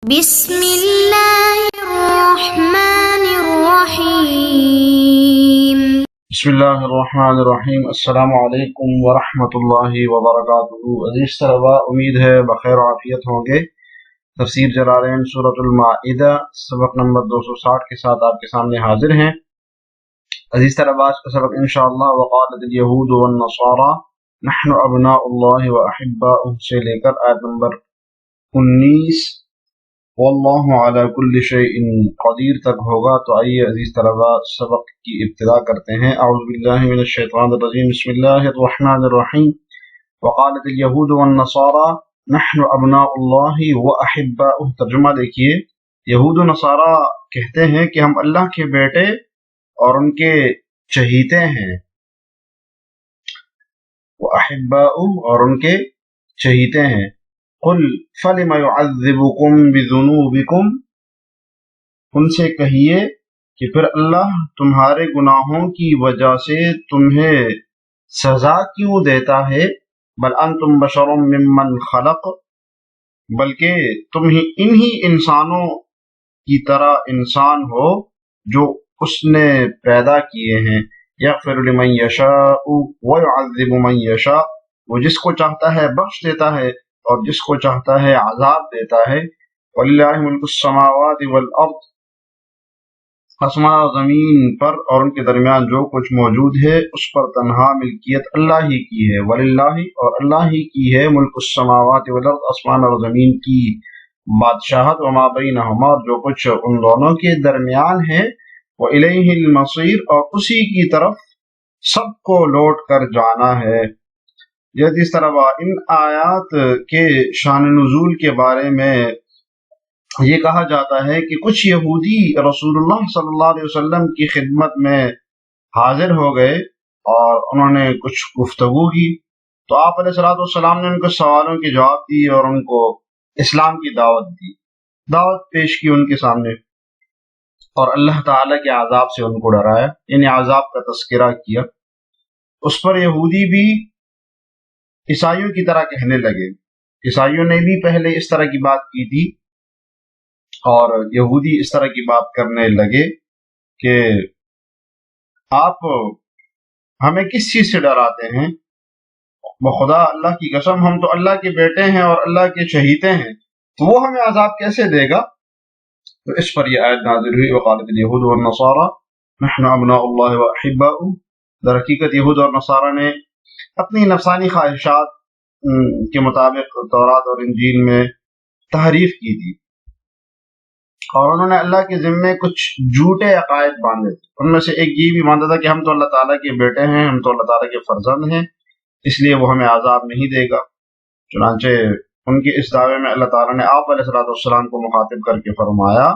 بسم اللہ الرحمن الرحیم۔ بسم اللہ الرحمن الرحیم۔ السلام علیکم ورحمۃ اللہ وبرکاتہ۔ عزیز طلباء، امید ہے بخیر و عافیت ہوں گے۔ تفسیر جلالین سورۃ المائدہ سبق نمبر 260 کے ساتھ آپ کے سامنے حاضر ہیں۔ عزیز طلباء، اس کا سبق انشاءاللہ وقالت الیہود والنصارى نحن ابناء اللہ واحباؤہ سے لے کر آیت نمبر 19 واللہ علی کل شیء قدیر تک ہوگا۔ تو آئیے عزیز طلباء سبق کی ابتدا کرتے ہیں۔ اعوذ باللہ من الشیطان الرجیم، بسم اللہ الرحمن الرحیم۔ وقالت الیہود والنصارى نحن ابناء اللہ واحباؤہ۔ ترجمہ دیکھیے، یہود و نصارہ کہتے ہیں کہ ہم اللہ کے بیٹے اور ان کے چہیتے ہیں، واحباؤہ اور ان کے چہیتے ہیں۔ قل فلم يعذبكم بذنوبكم، ان سے کہیے کہ پھر اللہ تمہارے گناہوں کی وجہ سے تمہیں سزا کیوں دیتا ہے؟ بل انتم بشر ممن خلق، بلکہ تم ہی انہی انسانوں کی طرح انسان ہو جو اس نے پیدا کیے ہیں۔ یغفر لمن یشاء ویعذب من یشاء، وہ جس کو چاہتا ہے بخش دیتا ہے اور جس کو چاہتا ہے عذاب دیتا ہے۔ وَلِلَّهِ مُلْكُ السَّمَاوَاتِ وَالْأَرْضِ، آسمان اور زمین پر اور ان کے درمیان جو کچھ موجود ہے اس پر تنہا ملکیت اللہ ہی کی ہے۔ وَلِلَّهِ، اور اللہ ہی کی ہے، ملک السماوات والارض، آسمان اور زمین کی بادشاہت، وما بینہما، اور جو کچھ ان دونوں کے درمیان ہے، وَإِلَيْهِ الْمَصِيرُ، اور اسی کی طرف سب کو لوٹ کر جانا ہے۔ جس طرح ان آیات کے شان نزول کے بارے میں یہ کہا جاتا ہے کہ کچھ یہودی رسول اللہ صلی اللہ علیہ وسلم کی خدمت میں حاضر ہو گئے اور انہوں نے کچھ گفتگو کی، تو آپ علیہ الصلوۃ والسلام نے ان کو سوالوں کے جواب دیے اور ان کو اسلام کی دعوت دی، دعوت پیش کی ان کے سامنے، اور اللہ تعالیٰ کے عذاب سے ان کو ڈرایا، یعنی عذاب کا تذکرہ کیا۔ اس پر یہودی بھی عیسائیوں کی طرح کہنے لگے۔ عیسائیوں نے بھی پہلے اس طرح کی بات کی تھی اور یہودی اس طرح کی بات کرنے لگے کہ آپ ہمیں کس چیز سے ڈراتے ہیں؟ بخدا اللہ کی قسم، ہم تو اللہ کے بیٹے ہیں اور اللہ کے چہیتے ہیں، تو وہ ہمیں عذاب کیسے دے گا؟ تو اس پر یہ آیت نازل ہوئی، وقالت الیہود والنصارى نحن ابناء اللہ واحباؤہ۔ در حقیقت یہود اور نصارہ نے اپنی نفسانی خواہشات کے مطابق تورات اور انجیل میں تحریف کی تھی، اور انہوں نے اللہ کے ذمے کچھ جھوٹے عقائد باندھے تھے۔ ان میں سے ایک یہ بھی باندھا تھا کہ ہم تو اللہ تعالیٰ کے بیٹے ہیں، ہم تو اللہ تعالیٰ کے فرزند ہیں، اس لیے وہ ہمیں عذاب نہیں دے گا۔ چنانچہ ان کے اس دعوے میں اللہ تعالیٰ نے آپ علیہ الصلوۃ والسلام کو مخاطب کر کے فرمایا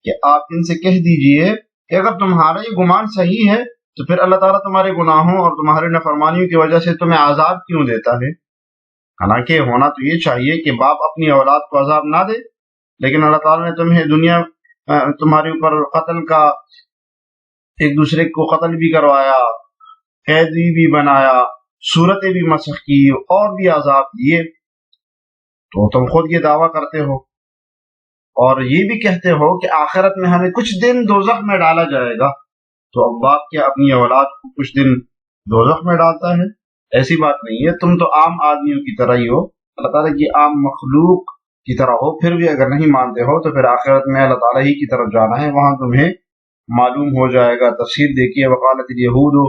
کہ آپ ان سے کہہ دیجئے کہ اگر تمہارا یہ گمان صحیح ہے تو پھر اللہ تعالیٰ تمہارے گناہوں اور تمہاری نافرمانیوں کی وجہ سے تمہیں عذاب کیوں دیتا ہے؟ حالانکہ ہونا تو یہ چاہیے کہ باپ اپنی اولاد کو عذاب نہ دے، لیکن اللہ تعالیٰ نے تمہیں دنیا تمہارے اوپر قتل کا، ایک دوسرے کو قتل بھی کروایا، قیدی بھی بنایا، صورتیں بھی مسخ کی اور بھی عذاب دیے، تو تم خود یہ دعویٰ کرتے ہو اور یہ بھی کہتے ہو کہ آخرت میں ہمیں کچھ دن دوزخ میں ڈالا جائے گا۔ تو اب باپ کیا اپنی اولاد کو کچھ دن دوزخ میں ڈالتا ہے؟ ایسی بات نہیں ہے، تم تو عام آدمیوں کی طرح ہی ہو، اللہ تعالیٰ کی عام مخلوق کی طرح ہو، پھر بھی اگر نہیں مانتے ہو تو پھر آخرت میں اللہ تعالیٰ ہی کی طرف جانا ہے، وہاں تمہیں معلوم ہو جائے گا۔ تفسیر دیکھیے، وقالت الیہود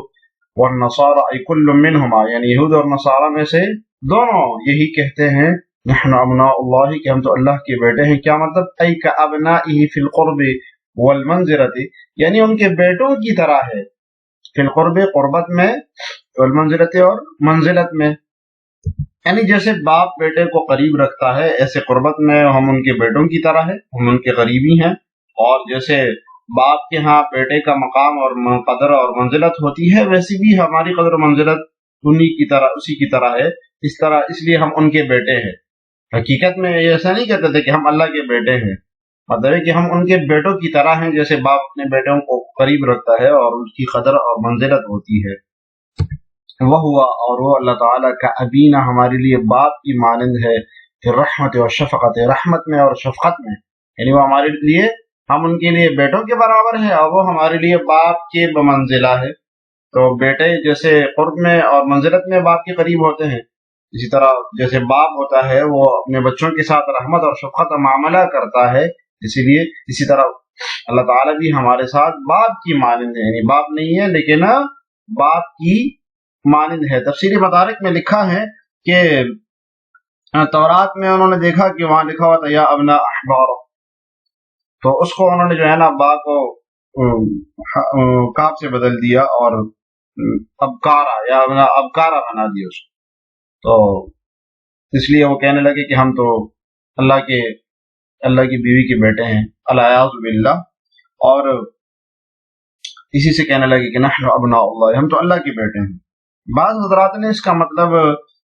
والنصارى ای کل منہما، یعنی یہود اور نصارہ میں سے دونوں یہی کہتے ہیں نحن ابناء اللہ، کہ ہم تو اللہ کے بیٹے ہیں۔ کیا مطلب؟ ای کابنائہ فی القرب والمنزلۃ، یعنی ان کے بیٹوں کی طرح ہے، فی القرب قربت میں، والمنزلۃ اور منزلت میں، یعنی جیسے باپ بیٹے کو قریب رکھتا ہے ایسے قربت میں ہم ان کے بیٹوں کی طرح ہے، ہم ان کے قریبی ہیں، اور جیسے باپ کے ہاں بیٹے کا مقام اور قدر اور منزلت ہوتی ہے، ویسی بھی ہماری قدر و منزلت انہی کی طرح، اسی کی طرح ہے، اس لیے ہم ان کے بیٹے ہیں۔ حقیقت میں یہ ایسا نہیں کہتے تھے کہ ہم اللہ کے بیٹے ہیں، مطلب ہے کہ ہم ان کے بیٹوں کی طرح ہیں، جیسے باپ اپنے بیٹوں کو قریب رکھتا ہے اور ان کی قدر اور منزلت ہوتی ہے۔ وَهُوَ، اور وہ اللہ تعالیٰ کا ابینا، ہمارے لیے باپ کی مانند ہے، پھر رحمت و شفقت، رحمت میں اور شفقت میں، یعنی وہ ہمارے لیے، ہم ان کے لیے بیٹوں کے برابر ہیں اور وہ ہمارے لیے باپ کے بمنزلہ ہے۔ تو بیٹے جیسے قرب میں اور منزلت میں باپ کے قریب ہوتے ہیں، اسی طرح جیسے باپ ہوتا ہے وہ اپنے بچوں کے ساتھ رحمت اور شفقت کا معاملہ کرتا ہے، اسی طرح اللہ تعالیٰ بھی ہمارے ساتھ باپ کی مانند ہے، یعنی باپ نہیں ہے لیکن باپ کی مانند ہے۔ تفسیری مدارک میں لکھا ہے کہ تورات میں انہوں نے دیکھا کہ وہاں لکھا ہوا تھا یا ابنا احبار، تو اس کو انہوں نے جو ہے نا با کو کاف سے بدل دیا اور ابکارا یا ابنا ابکارا بنا دیا اس کو، تو اس لیے وہ کہنے لگے کہ ہم تو اللہ کی بیوی کے بیٹے ہیں، الیاذ باللہ، اور اسی سے کہنے لگے کہ نحن ابناء اللہ، ہم تو اللہ کے بیٹے ہیں۔ بعض حضرات نے اس کا مطلب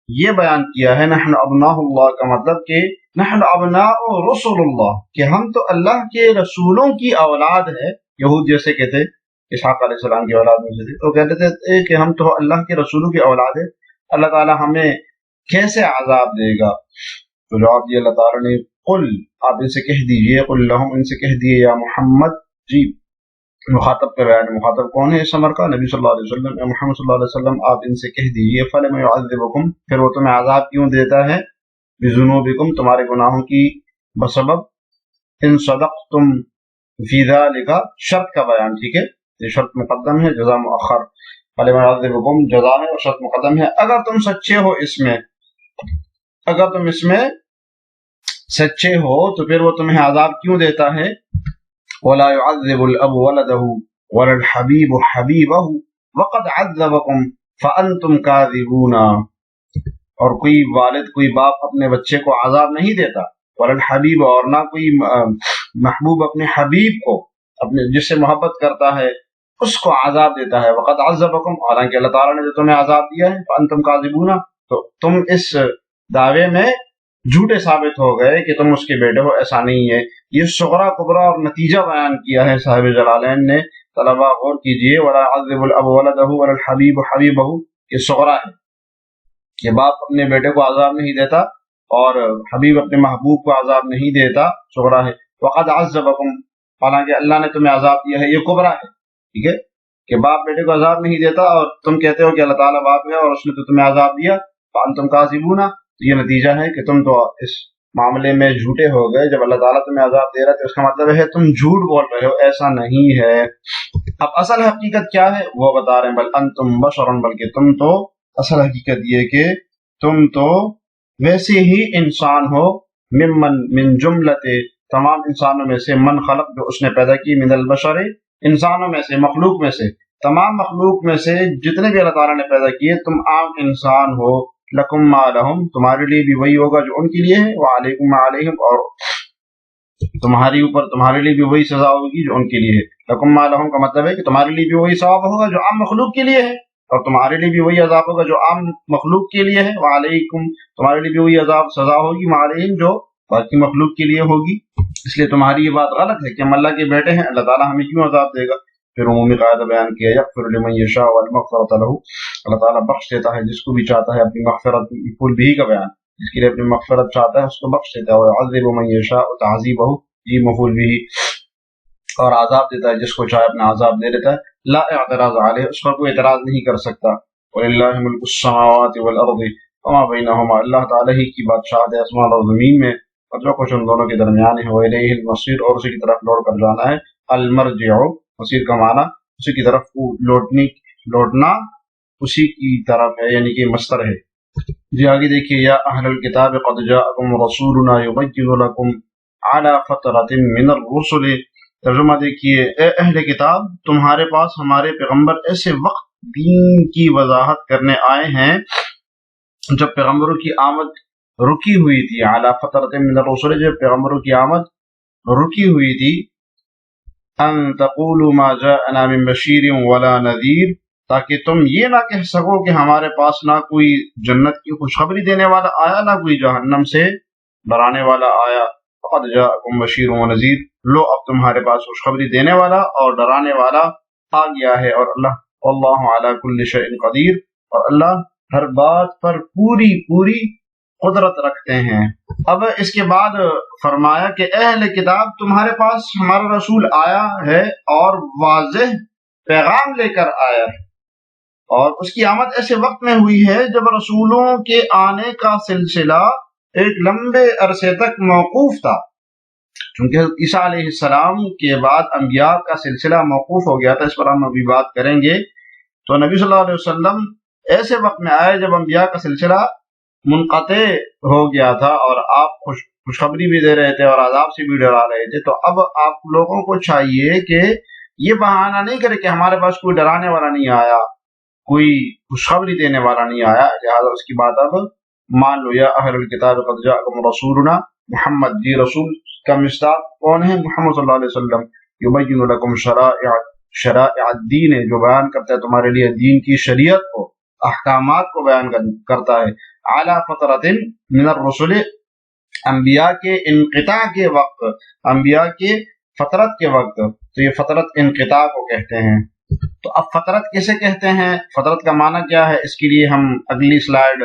یہ بیان کیا ہے، نحن ابناء اللہ کا مطلب کہ نحن ابناء رسول اللہ، کہ ہم تو اللہ کے رسولوں کی اولاد ہے۔ یہود جیسے کہتے اسحاق علیہ السلام کی اولاد میں سے تھے، تو کہتے تھے کہ ہم تو اللہ کے رسولوں کی اولاد ہے، اللہ تعالیٰ ہمیں کیسے عذاب دے گا؟ تو جواب دیا اللہ تعالیٰ نے، قل، آپ ان سے کہہ دیجئے، قل لہم، ان سے کہہ دیئے، یا محمد، جی مخاطب کا بیان، مخاطب کون ہے اس امر کا؟ نبی صلی اللہ علیہ وسلم، یا محمد صلی اللہ علیہ وسلم، آپ ان سے کہہ دیجئے، فلم يعذبکم، پھر وہ تمہیں عذاب کیوں دیتا ہے؟ بذنوبکم، تمہارے گناہوں کی بسبب، ان صدقتم فی ذالک، شرط کا بیان، ٹھیک ہے، یہ شرط مقدم ہے، جزا مؤخر، فلم يعذبکم جزا ہے اور شرط مقدم ہے، اگر تم سچے ہو اس میں، اگر تم اس میں سچے ہو تو پھر وہ تمہیں عذاب کیوں دیتا ہے؟ وَلَا يُعَذِّبُ الْأَبُ وَلَدَهُ وَلَا الْحَبِيبُ حَبِيبَهُ وَقَدْ عَذَّبَكُمْ فَأَنْتُمْ كَاذِبُونَ، اور کوئی والد، کوئی باپ اپنے بچے کو عذاب نہیں دیتا، وَلَا الْحَبِيبُ، اور نہ کوئی محبوب اپنے حبیب کو، اپنے جس سے محبت کرتا ہے اس کو عذاب دیتا ہے، وَقَدْ عَذَّبَكُمْ، حالانکہ اللہ تعالیٰ نے جو تمہیں عذاب دیا ہے، فَأَنْتُمْ كَاذِبُونَ، تو تم اس دعوے میں جھوٹے ثابت ہو گئے کہ تم اس کے بیٹے ہو، ایسا نہیں ہے۔ یہ صغرا کبرا اور نتیجہ بیان کیا ہے صاحب جلالین نے، طلبہ غور کیجئے، وَلَا يُعَذِّبُ الْأَبُ وَلَدَهُ وَلَا الْحَبِيبُ حَبِيبَهُ، یہ صغرا ہے کہ باپ اپنے بیٹے کو عذاب نہیں دیتا اور حبیب اپنے محبوب کو عذاب نہیں دیتا، صغرا ہے۔ وَقَدْ عَذَّبَكُمْ، حالانکہ اللہ نے تمہیں عذاب دیا ہے، یہ کبرا ہے، ٹھیک ہے، کہ باپ بیٹے کو عذاب نہیں دیتا اور تم کہتے ہو کہ اللہ تعالیٰ باپ ہے اور اس نے تو تمہیں عذاب دیا، فَأَنْتُمْ كَاذِبُونَ، تو یہ نتیجہ ہے کہ تم تو اس معاملے میں جھوٹے ہو گئے۔ جب اللہ تعالیٰ تمہیں عذاب دے رہا ہے تو اس کا مطلب ہے تم جھوٹ بول رہے ہو، ایسا نہیں ہے۔ اب اصل حقیقت کیا ہے وہ بتا رہے ہیں، بل انتم بشر، بلکہ تم تو، اصل حقیقت یہ کہ تم تو ویسے ہی انسان ہو، من جملت، تمام انسانوں میں سے، من خلق، جو اس نے پیدا کی، من البشر، انسانوں میں سے، مخلوق میں سے، تمام مخلوق میں سے جتنے بھی اللہ تعالیٰ نے پیدا کیے، تم عام انسان ہو، لکم ما لہم، تمہارے لیے بھی وہی ہوگا جو ان کے لیے ہے، وعلیکم ما علیہم، اور تمہاری اوپر تمہارے لیے بھی وہی سزا ہوگی جو ان کے لیے ہے۔ لکم ما لہم کا مطلب ہے کہ تمہارے لیے بھی وہی ثواب ہوگا جو عام مخلوق کے لیے ہے، اور تمہارے لیے بھی وہی عذاب ہوگا جو عام مخلوق کے لیے ہے، وعلیکم، تمہارے لیے بھی وہی عذاب سزا ہوگی، ما علیہم، جو باقی مخلوق کے لیے ہوگی۔ اس لیے تمہاری یہ بات غلط ہے کہ ہم اللہ کے بیٹے ہیں، اللہ تعالیٰ ہمیں کیوں عذاب دے گا؟ پھر عمومی قاعدہ بیان کیا، یغفر لمن یشاء والمغفرۃ لہ، اللہ تعالیٰ بخش دیتا ہے جس کو بھی چاہتا ہے، اپنی مغفرت، مفعول بھی کا بیان، جس کے لیے اپنی مغفرت چاہتا ہے اس کو بخش دیتا ہے، ويعذب من یشاء تعذیبہ، یہ مفعول بھی، اور عذاب دیتا ہے جس کو چاہے اپنا عذاب دے دیتا ہے، لا اعتراض علیہ، اس پر کوئی اعتراض نہیں کر سکتا، وللہ ملک السماوات والارض وما بینہما، اللہ تعالیٰ ہی کی بادشاہت ہے آسمان اور زمین میں اور جو کچھ ان دونوں کے درمیان ہے، وإلیہ المصیر، اور اسی کی طرف لوٹ کر جانا ہے، المرجع، مصیر کا معنی اسی کی طرف لوٹنا اسی کی طرف ہے، یعنی کہ مصدر ہے۔ جی آگے دیکھیے، یا اہل الکتاب قد جاءکم رسولنا یبین لکم علی فترۃ من الرسل، ترجمہ دیکھیے، اے اہل کتاب، تمہارے پاس ہمارے پیغمبر ایسے وقت دین کی وضاحت کرنے آئے ہیں جب پیغمبروں کی آمد رکی ہوئی تھی، علی فترۃ من الرسل، جب پیغمبروں کی آمد رکی ہوئی تھی، ان تقولوا ما جاءنا من بشیر ولا نذیر، تاکہ تم یہ نہ کہہ سکو کہ ہمارے پاس نہ کوئی جنت کی خوشخبری دینے والا آیا، نہ کوئی جہنم سے ڈرانے والا آیا، فقد جاءکم بشیر و نذیر، لو اب تمہارے پاس خوشخبری دینے والا اور ڈرانے والا آ گیا ہے، اور اللہ علی کل شیء قدیر، اور اللہ ہر بات پر پوری قدرت رکھتے ہیں۔ اب اس کے بعد فرمایا کہ اہل کتاب تمہارے پاس ہمارا رسول آیا ہے اور واضح پیغام لے کر آیا ہے، اور اس کی آمد ایسے وقت میں ہوئی ہے جب رسولوں کے آنے کا سلسلہ ایک لمبے عرصے تک موقوف تھا، چونکہ عیسیٰ علیہ السلام کے بعد انبیاء کا سلسلہ موقوف ہو گیا تھا، اس پر ہم ابھی بات کریں گے۔ تو نبی صلی اللہ علیہ وسلم ایسے وقت میں آئے جب انبیاء کا سلسلہ منقطع ہو گیا تھا، اور آپ خوشخبری بھی دے رہے تھے اور عذاب سے بھی ڈرا رہے تھے۔ تو اب آپ لوگوں کو چاہیے کہ یہ بہانہ نہیں کرے کہ ہمارے پاس کوئی ڈرانے والا نہیں آیا، کوئی خوشخبری دینے والا نہیں آیا، لہٰذا اس کی بات اب مان لو۔ یا اہل الکتاب قد جاءکم رسولنا محمد، جی رسول کا مصداق کون ہے؟ محمد صلی اللہ علیہ وسلم۔ یبین لکم شرائع الدین، جو بیان کرتا ہے تمہارے لیے دین کی شریعت کو، احکامات کو بیان کرتا ہے۔ اعلی فترۃ من الرسل، انبیاء کے انقطاع کے وقت، انبیاء کے فترت کے وقت، تو یہ فترت انقطاع کو کہتے ہیں۔ تو اب فترت کیسے کہتے ہیں، فترت کا معنی کیا ہے، اس کے لیے ہم اگلی سلائیڈ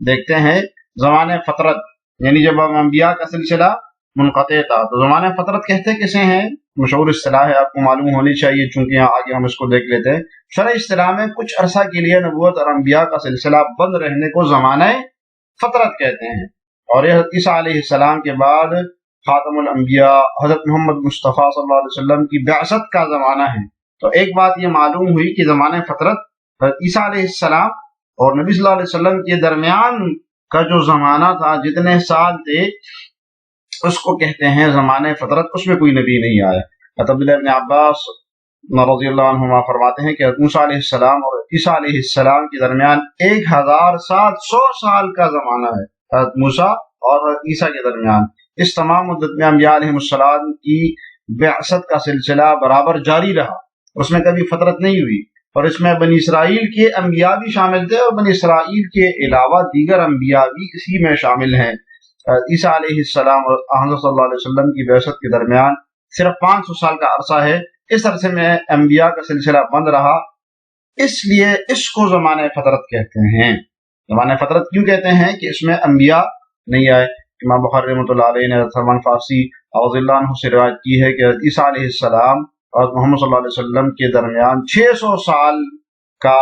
دیکھتے ہیں۔ زمانے فترت یعنی جب انبیاء کا سلسلہ منقطع تھا، تو زمانے فترت کہتے کسے ہیں؟ مشہور اصطلاح ہے، آپ کو معلوم ہونی چاہیے، چونکہ یہاں آگے ہم اس کو دیکھ لیتے ہیں۔ شرعی اصطلاح میں کچھ عرصہ کے لیے نبوت اور انبیاء کا سلسلہ بند رہنے کو زمانہ فترت کہتے ہیں، اور یہ عیسیٰ علیہ السلام کے بعد خاتم الانبیاء حضرت محمد مصطفیٰ صلی اللہ علیہ وسلم کی بعثت کا زمانہ ہے۔ تو ایک بات یہ معلوم ہوئی کہ زمانہ فترت حضرت عیسیٰ علیہ السلام اور نبی صلی اللہ علیہ وسلم کے درمیان کا جو زمانہ تھا، جتنے سال تھے، اس کو کہتے ہیں زمانہ فترت، اس میں کوئی نبی نہیں آیا۔ عبداللہ ابن عباس رضی اللہ عنہما فرماتے ہیں کہ حضرت موسیٰ علیہ السلام اور عیسیٰ علیہ السلام کے درمیان 1700 سال کا زمانہ ہے، حضرت موسیٰ اور حضرت عیسیٰ کے درمیان۔ اس تمام مدت میں انبیاء علیہ السلام کی بعثت کا سلسلہ برابر جاری رہا، اس میں کبھی فترت نہیں ہوئی، اور اس میں بنی اسرائیل کے انبیاء بھی شامل تھے، اور بنی اسرائیل کے علاوہ دیگر انبیاء بھی اسی میں شامل ہیں۔ عیسیٰ علیہ السلام اور حضرت صلی اللہ علیہ وسلم کی بعثت کے درمیان صرف 500 سال کا عرصہ ہے۔ اس عرصے میں انبیاء کا سلسلہ بند رہا، اس لیے اس کو زمانہ فترت کہتے ہیں۔ زمانہ فترت کیوں کہتے ہیں؟ کہ اس میں انبیاء نہیں آئے۔ امام بخاری رحمۃ اللہ علیہ نے سلمان فارسی رضی اللہ عنہ سے روایت کی ہے کہ عیسیٰ علیہ السلام اور محمد صلی اللہ علیہ وسلم کے درمیان 600 سال کا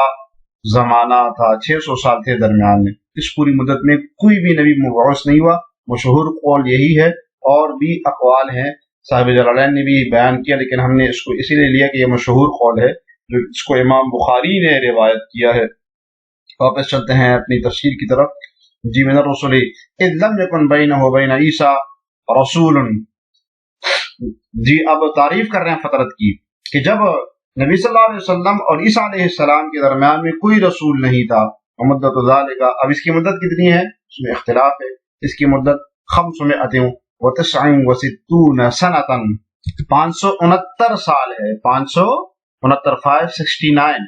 زمانہ تھا، 600 سال تھے درمیان میں۔ اس پوری مدت میں کوئی بھی نبی مبعوث نہیں ہوا، مشہور قول یہی ہے، اور بھی اقوال ہیں، صاحب جلالین نے بھی بیان کیا، لیکن ہم نے اس کو اسی لیے لیا کہ یہ مشہور قول ہے، جو اس کو امام بخاری نے روایت کیا ہے۔ واپس چلتے ہیں اپنی تفسیر کی طرف۔ جی من الرسل اذ لم يكن بينه وبين عيسى رسول، جی اب تعریف کر رہے ہیں فترت کی کہ جب نبی صلی اللہ علیہ وسلم اور عیسیٰ علیہ السلام کے درمیان میں کوئی رسول نہیں تھا۔ مدت ذالک، اب اس کی مدت کتنی ہے اس میں اختلاف ہے، اس کی مدت 569 سنۃ، 569 سال ہے، 569 569۔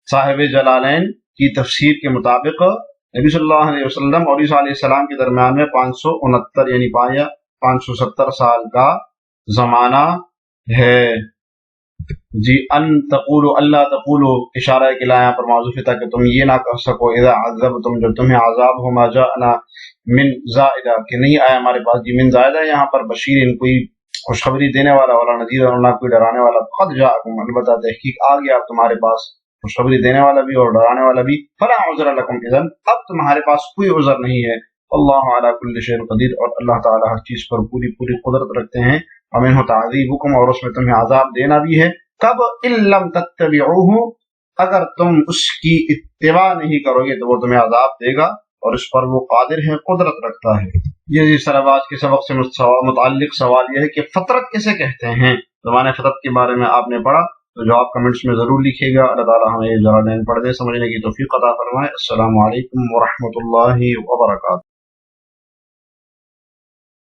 صاحب جلالین کی تفسیر کے مطابق نبی صلی اللہ علیہ وسلم اور عیسیٰ علیہ السلام کے درمیان میں 569 یعنی 570 سال کا زمانہ ہے۔ جی ان تقولوا اللہ تقولوا، اشارہ ہے کہ لا یہاں پر معذوف ہے تاکہ تم یہ نہ کہہ سکو اذا عذبتم، جب تمہیں عذاب ہو، ما جاءنا من زائدہ، کہ نہیں آیا ہمارے پاس، جی من زائدہ یہاں پر بشیر، ان کوئی خوشخبری دینے والا، ولا نذیر، اور نہ کوئی ڈرانے والا، قد جاءکم، البتہ تحقیق آ گیا اب تمہارے پاس، خوشخبری دینے والا بھی اور ڈرانے والا بھی، فلا عذر لکم اذن، اب تمہارے پاس کوئی عذر نہیں ہے۔ اللہ علی کل شیء قدیر، اور اللہ تعالیٰ ہر چیز پر پوری قدرت رکھتے ہیں۔ ومنہ تعذیبکم، اور اس میں تمہیں عذاب دینا بھی ہے۔ کب؟ ان لم تتبعوہ، اگر تم اس کی اتباع نہیں کرو گے تو وہ تمہیں عذاب دے گا، اور اس پر وہ قادر ہے، قدرت رکھتا ہے۔ یہ جس طرح آج کے سبق سے متعلق سوال یہ ہے کہ فترت کیسے کہتے ہیں؟ زمانہ فترت کے بارے میں آپ نے پڑھا تو جواب کمنٹس میں ضرور لکھیے گا۔ اللہ تعالیٰ ہمیں یہ جلالین پڑھنے سمجھنے کی توفیق عطا فرمائے۔ السلام علیکم ورحمۃ اللہ وبرکاتہ۔